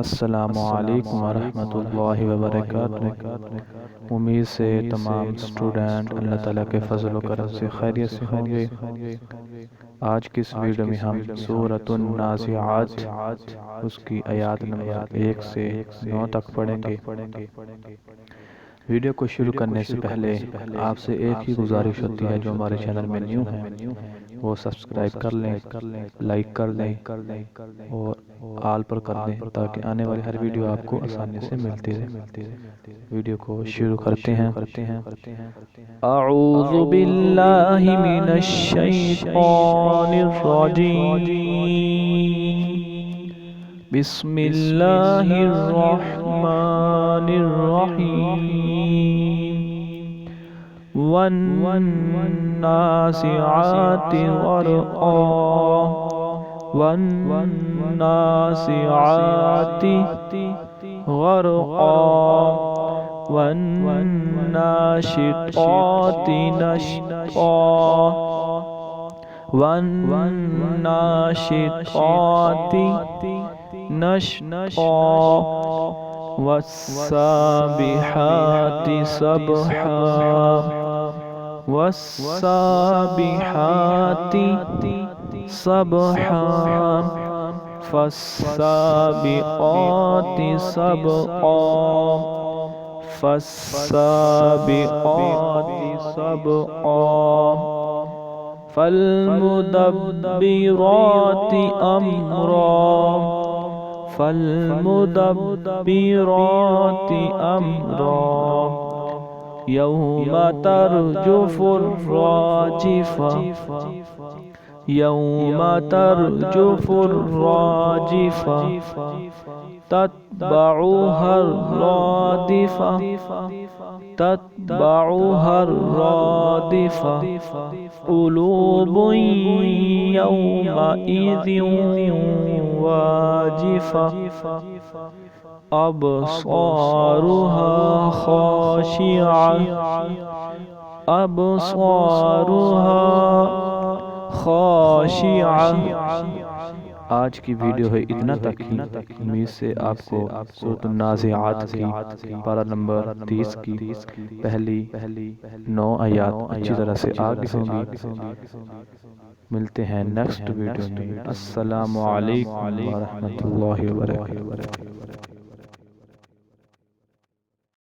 अस्सलामु अलैकुम वरहमतुल्लाहि वबरकातुहू। उम्मीद से तमाम स्टूडेंट अल्लाह ताला के फजल व करम से खैरियत से होंगे। आज की इस वीडियो में हम सूरतुन नाज़िआत उसकी आयत नंबर 1 से 9 तक पढ़ेंगे। वीडियो को शुरू करने से पहले आपसे एक ही गुजारिश होती है, जो हमारे चैनल में न्यू हैं वो सब्सक्राइब कर लें, लाइक कर दें और आल पर कर दें, ताकि आने वाली हर वीडियो आपको आसानी से मिलती रहे। वीडियो को शुरू करते हैं। अऊज़ु बिल्लाहि मिनश शैतानिर रजीम। बिस्मिल्लाहिर रहमानिर रहीम। वन्नासिआति ग़रक़ा। वन्नासिआति ग़रक़ा। वन्नाशिताति नशता। वन्नाशिताति नशता। वस्साबिहाति सबहा। वस्साबिहाति सबहा। फस्साबिक़ाति सबक़ा। फस्साबिक़ाति सबक़ा। फल्मुदब्बिराति अम्रा। फल्मुदब्बिराति अम्रा। यौम तर्जुफुर राजिफा। यौम तर्जुफुर राजिफा। तत्बअुहर रादिफा। तत्बअुहर रादिफा। क़ुलूबुन यौमइज़िन वाजिफा। अबसारुहा खाशिआ। अबसारुहा खाशिआ। आज की वीडियो है इतना तक ही। उम्मीद से आपको सूरतुन नाज़िआत की पारा नंबर 30 की पहली 9 आयत अच्छी तरह से आ गई होंगी। मिलते हैं नेक्स्ट वीडियो में। अस्सलामु अलैकुम वरहमतुल्लाहि वबरकातुहू।